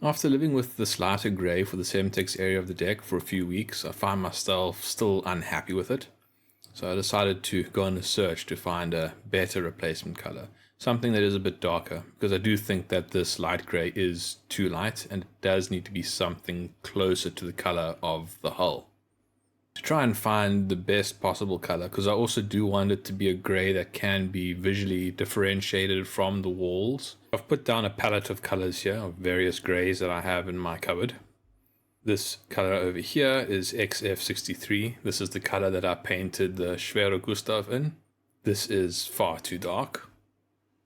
After living with this lighter grey for the Semtex area of the deck for a few weeks, I find myself still unhappy with it. So I decided to go on a search to find a better replacement colour, something that is a bit darker, because I do think that this light grey is too light and it does need to be something closer to the colour of the hull. To try and find the best possible colour, because I also do want it to be a grey that can be visually differentiated from the walls. I've put down a palette of colours here of various greys that I have in my cupboard. This colour over here is XF63. This is the colour that I painted the Schwere Gustav in. This is far too dark.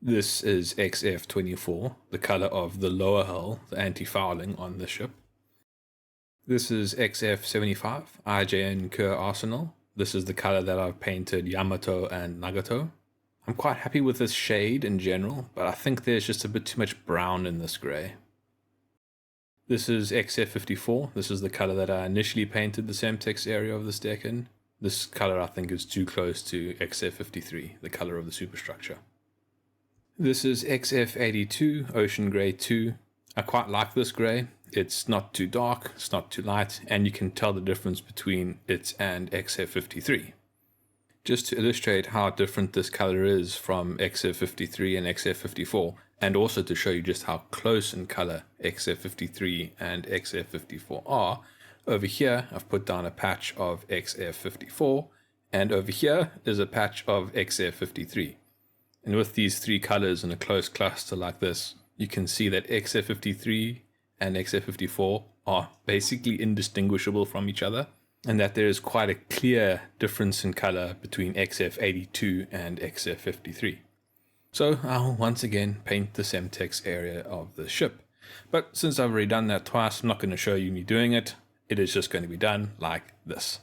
This is XF24, the colour of the lower hull, the anti-fouling on the ship. This is XF75, IJN Kerr Arsenal. This is the colour that I've painted Yamato and Nagato. I'm quite happy with this shade in general, but I think there's just a bit too much brown in this grey. This is XF54. This is the colour that I initially painted the Semtex area of this deck in. This colour I think is too close to XF53, the colour of the superstructure. This is XF82, Ocean Grey 2. I quite like this grey. It's not too dark, it's not too light, and you can tell the difference between it and XF53. Just to illustrate how different this colour is from XF53 and XF54, and also to show you just how close in colour XF53 and XF54 are, over here I've put down a patch of XF54, and over here is a patch of XF53. And with these three colours in a close cluster like this, you can see that XF53 and XF54 are basically indistinguishable from each other, and that there is quite a clear difference in color between XF82 and XF53. So I'll once again paint the Semtex area of the ship. But since I've already done that twice, I'm not going to show you me doing it. It is just going to be done like this.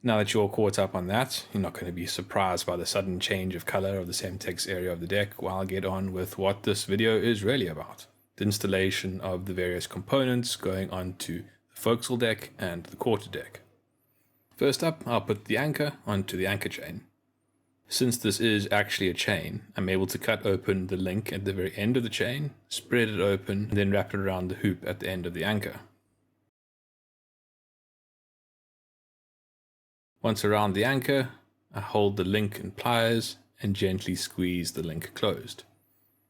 Now that you're all caught up on that, you're not going to be surprised by the sudden change of color of the Semtex area of the deck while I get on with what this video is really about. The installation of the various components going onto the forecastle deck and the quarter deck. First up, I'll put the anchor onto the anchor chain. Since this is actually a chain, I'm able to cut open the link at the very end of the chain, spread it open, and then wrap it around the hoop at the end of the anchor. Once around the anchor, I hold the link in pliers and gently squeeze the link closed.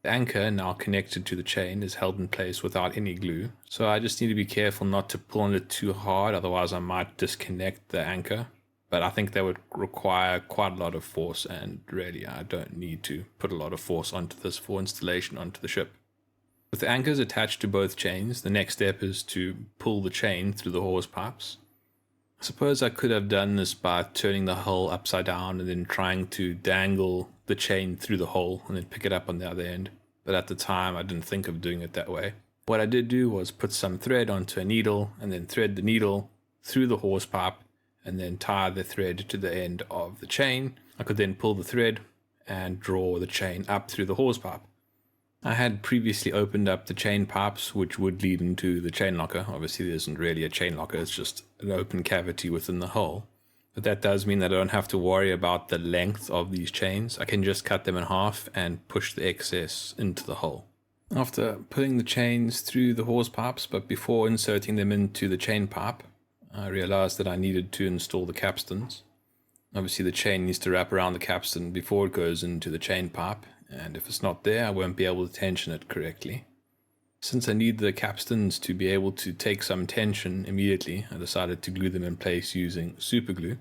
The anchor, now connected to the chain, is held in place without any glue, so I just need to be careful not to pull on it too hard, otherwise I might disconnect the anchor. But I think that would require quite a lot of force, and really I don't need to put a lot of force onto this for installation onto the ship. With the anchors attached to both chains, the next step is to pull the chain through the hawse pipes. I suppose I could have done this by turning the hull upside down and then trying to dangle the chain through the hole and then pick it up on the other end, but at the time I didn't think of doing it that way. What I did do was put some thread onto a needle and then thread the needle through the hawse pipe and then tie the thread to the end of the chain. I could then pull the thread and draw the chain up through the hawse pipe. I had previously opened up the chain pipes, which would lead into the chain locker. Obviously there isn't really a chain locker, it's just an open cavity within the hull. But that does mean that I don't have to worry about the length of these chains. I can just cut them in half and push the excess into the hull. After putting the chains through the hawse pipes, but before inserting them into the chain pipe, I realized that I needed to install the capstans. Obviously the chain needs to wrap around the capstan before it goes into the chain pipe, and if it's not there I won't be able to tension it correctly. Since I need the capstans to be able to take some tension immediately, I decided to glue them in place using super glue.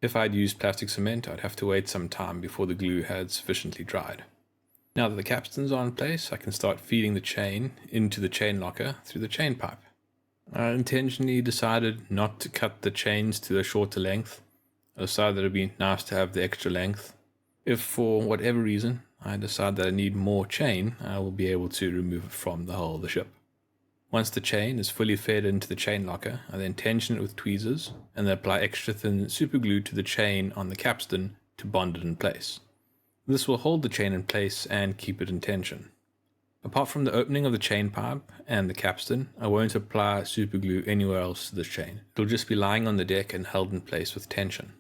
If I'd used plastic cement, I'd have to wait some time before the glue had sufficiently dried. Now that the capstans are in place, I can start feeding the chain into the chain locker through the chain pipe. I intentionally decided not to cut the chains to a shorter length. I decided that it would be nice to have the extra length. If for whatever reason I decide that I need more chain, I will be able to remove it from the hull of the ship. Once the chain is fully fed into the chain locker, I then tension it with tweezers and then apply extra thin super glue to the chain on the capstan to bond it in place. This will hold the chain in place and keep it in tension. Apart from the opening of the chain pipe and the capstan, I won't apply super glue anywhere else to this chain. It'll just be lying on the deck and held in place with tension.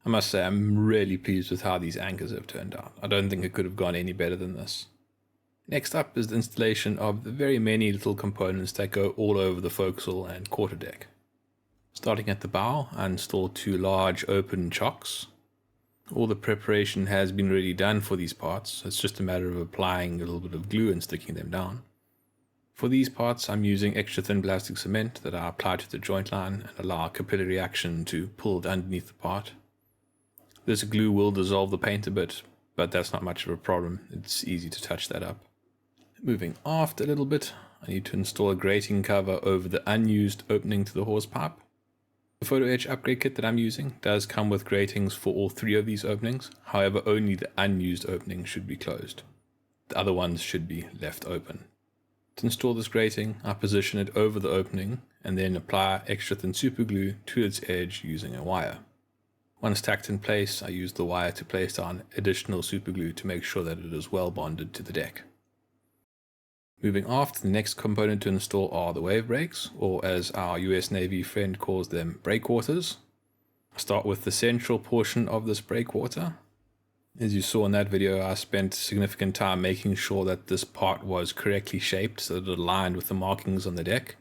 I must say I'm really pleased with how these anchors have turned out. I don't think it could have gone any better than this. Next up is the installation of the very many little components that go all over the forecastle and quarterdeck. Starting at the bow, I installed 2 large open chocks. All the preparation has been already done for these parts. It's just a matter of applying a little bit of glue and sticking them down. For these parts, I'm using extra thin plastic cement that I apply to the joint line and allow capillary action to pull it underneath the part. This glue will dissolve the paint a bit, but that's not much of a problem. It's easy to touch that up. Moving aft a little bit, I need to install a grating cover over the unused opening to the hose pipe. The photo etch upgrade kit that I'm using does come with gratings for all 3 of these openings, however only the unused opening should be closed. The other ones should be left open. To install this grating, I position it over the opening and then apply extra thin super glue to its edge using a wire. Once tacked in place, I use the wire to place down additional super glue to make sure that it is well bonded to the deck. Moving aft, the next component to install are the wave brakes, or as our US Navy friend calls them, breakwaters. I start with the central portion of this breakwater. As you saw in that video, I spent significant time making sure that this part was correctly shaped so that it aligned with the markings on the deck.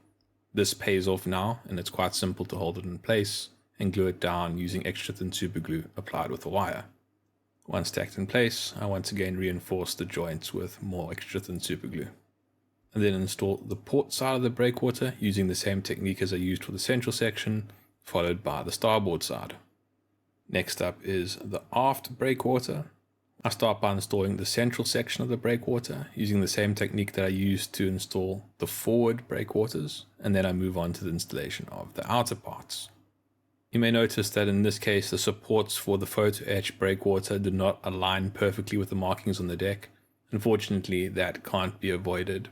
This pays off now, and it's quite simple to hold it in place and glue it down using extra thin super glue applied with a wire. Once tacked in place, I once again reinforce the joints with more extra thin super glue. And then install the port side of the breakwater using the same technique as I used for the central section, followed by the starboard side. Next up is the aft breakwater. I start by installing the central section of the breakwater using the same technique that I used to install the forward breakwaters, and then I move on to the installation of the outer parts. You may notice that in this case the supports for the photo etch breakwater did not align perfectly with the markings on the deck. Unfortunately, that can't be avoided.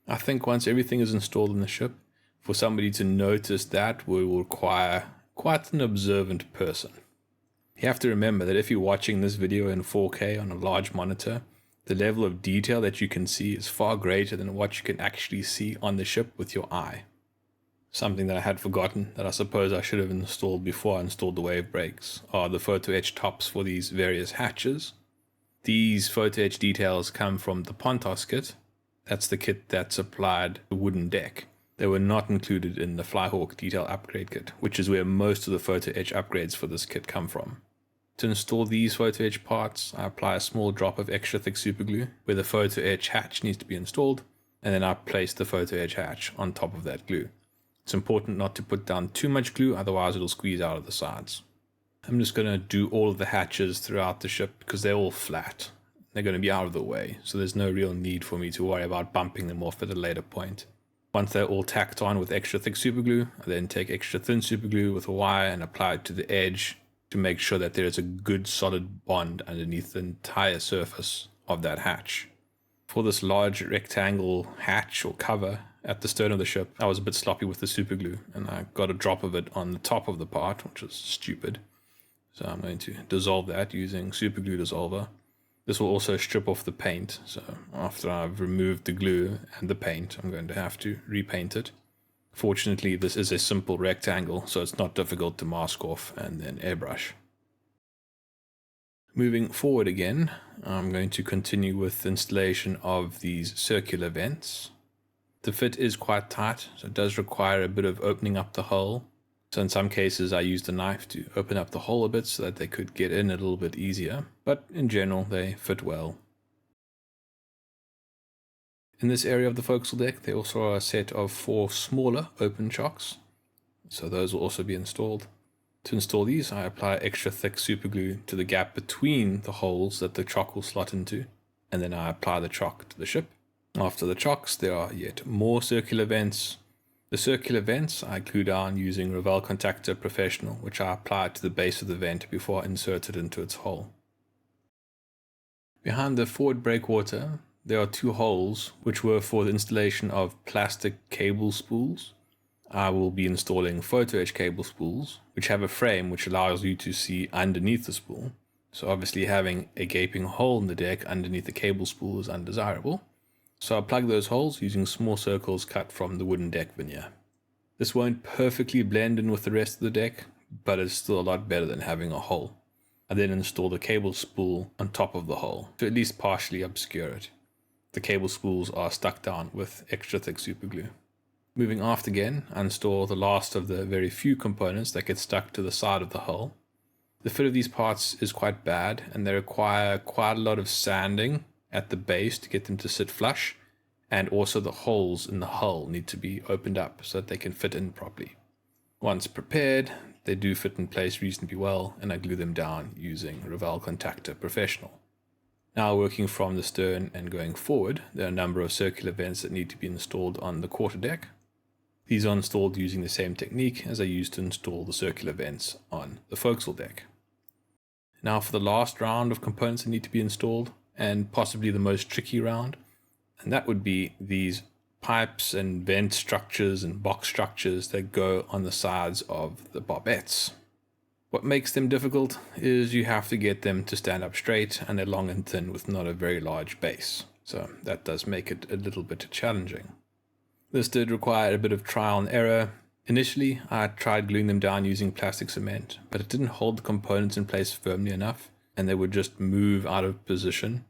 I think once everything is installed in the ship, for somebody to notice that will require quite an observant person. You have to remember that if you're watching this video in 4K on a large monitor, the level of detail that you can see is far greater than what you can actually see on the ship with your eye. Something that I had forgotten that I suppose I should have installed before I installed the wave brakes are the photo etch tops for these various hatches. These photo etch details come from the Pontos kit. That's the kit that supplied the wooden deck. They were not included in the FlyHawk detail upgrade kit, which is where most of the photo etch upgrades for this kit come from. To install these photo etch parts, I apply a small drop of extra thick super glue where the photo etch hatch needs to be installed, and then I place the photo etch hatch on top of that glue. It's important not to put down too much glue, otherwise it'll squeeze out of the sides. I'm just going to do all of the hatches throughout the ship because they're all flat. They're going to be out of the way, so there's no real need for me to worry about bumping them off at a later point. Once they're all tacked on with extra thick super glue, I then take extra thin super glue with a wire and apply it to the edge to make sure that there is a good solid bond underneath the entire surface of that hatch. For this large rectangle hatch or cover at the stern of the ship, I was a bit sloppy with the super glue and I got a drop of it on the top of the part, which was stupid. So I'm going to dissolve that using super glue dissolver. This will also strip off the paint, so after I've removed the glue and the paint, I'm going to have to repaint it. Fortunately, this is a simple rectangle, so it's not difficult to mask off and then airbrush. Moving forward again, I'm going to continue with the installation of these circular vents. The fit is quite tight, so it does require a bit of opening up the hole. So in some cases I used a knife to open up the hole a bit so that they could get in a little bit easier, but in general they fit well. In this area of the forecastle deck there also are a set of 4 smaller open chocks, so those will also be installed. To install these I apply extra thick super glue to the gap between the holes that the chock will slot into, and then I apply the chock to the ship. After the chocks there are yet more circular vents. The circular vents I glue down using Revell Contactor Professional, which I apply to the base of the vent before I insert it into its hole. Behind the forward breakwater there are 2 holes which were for the installation of plastic cable spools. I will be installing photo etch cable spools, which have a frame which allows you to see underneath the spool. So obviously having a gaping hole in the deck underneath the cable spool is undesirable. So I'll plug those holes using small circles cut from the wooden deck veneer. This won't perfectly blend in with the rest of the deck, but it's still a lot better than having a hole. I then install the cable spool on top of the hole to at least partially obscure it. the cable spools are stuck down with extra thick super glue. Moving aft again, I install the last of the very few components that get stuck to the side of the hull. The fit of these parts is quite bad, and they require quite a lot of sanding at the base to get them to sit flush, and also the holes in the hull need to be opened up so that they can fit in properly. Once prepared, they do fit in place reasonably well, and I glue them down using Revell Contactor Professional. Now working from the stern and going forward, there are a number of circular vents that need to be installed on the quarterdeck. These are installed using the same technique as I used to install the circular vents on the forecastle deck. Now for the last round of components that need to be installed, and possibly the most tricky round, and that would be these pipes and vent structures and box structures that go on the sides of the barbettes. What makes them difficult is you have to get them to stand up straight, and they're long and thin with not a very large base, so that does make it a little bit challenging. This did require a bit of trial and error. Initially, I tried gluing them down using plastic cement, but it didn't hold the components in place firmly enough, and they would just move out of position.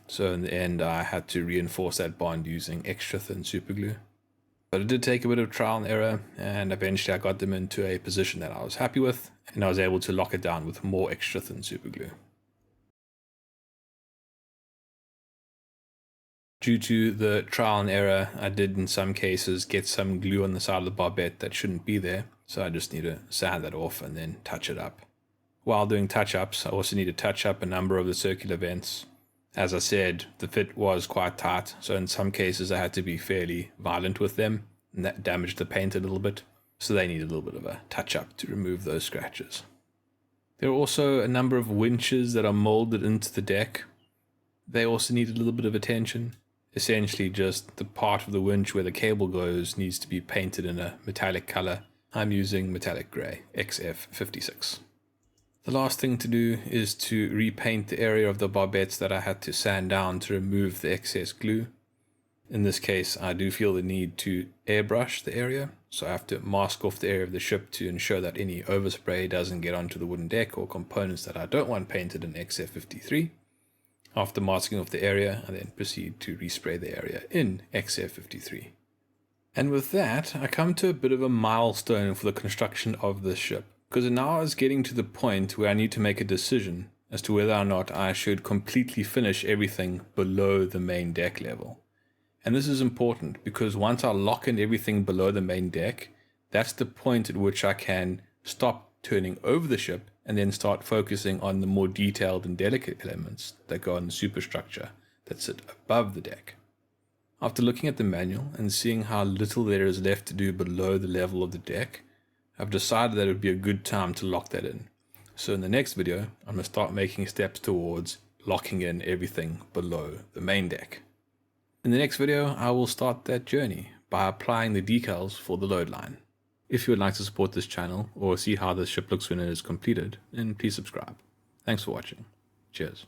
So in the end, I had to reinforce that bond using extra thin super glue. But it did take a bit of trial and error, and eventually I got them into a position that I was happy with, and I was able to lock it down with more extra thin super glue. Due to the trial and error, I did in some cases get some glue on the side of the barbette that shouldn't be there, so I just need to sand that off and then touch it up. While doing touch-ups, I also need to touch up a number of the circular vents. As I said, the fit was quite tight, so in some cases I had to be fairly violent with them, and that damaged the paint a little bit, so they need a little bit of a touch-up to remove those scratches. There are also a number of winches that are molded into the deck. They also need a little bit of attention. Essentially just the part of the winch where the cable goes needs to be painted in a metallic color. I'm using metallic gray, XF56. The last thing to do is to repaint the area of the barbettes that I had to sand down to remove the excess glue. In this case, I do feel the need to airbrush the area, so I have to mask off the area of the ship to ensure that any overspray doesn't get onto the wooden deck or components that I don't want painted in XF53. After masking off the area, I then proceed to respray the area in XF53. And with that, I come to a bit of a milestone for the construction of this ship, because now is getting to the point where I need to make a decision as to whether or not I should completely finish everything below the main deck level. And this is important because once I lock in everything below the main deck, that's the point at which I can stop turning over the ship and then start focusing on the more detailed and delicate elements that go on the superstructure that sit above the deck. After looking at the manual and seeing how little there is left to do below the level of the deck, I've decided that it would be a good time to lock that in. So in the next video, I'm going to start making steps towards locking in everything below the main deck. In the next video, I will start that journey by applying the decals for the load line. If you would like to support this channel or see how this ship looks when it is completed, then please subscribe. Thanks for watching. Cheers.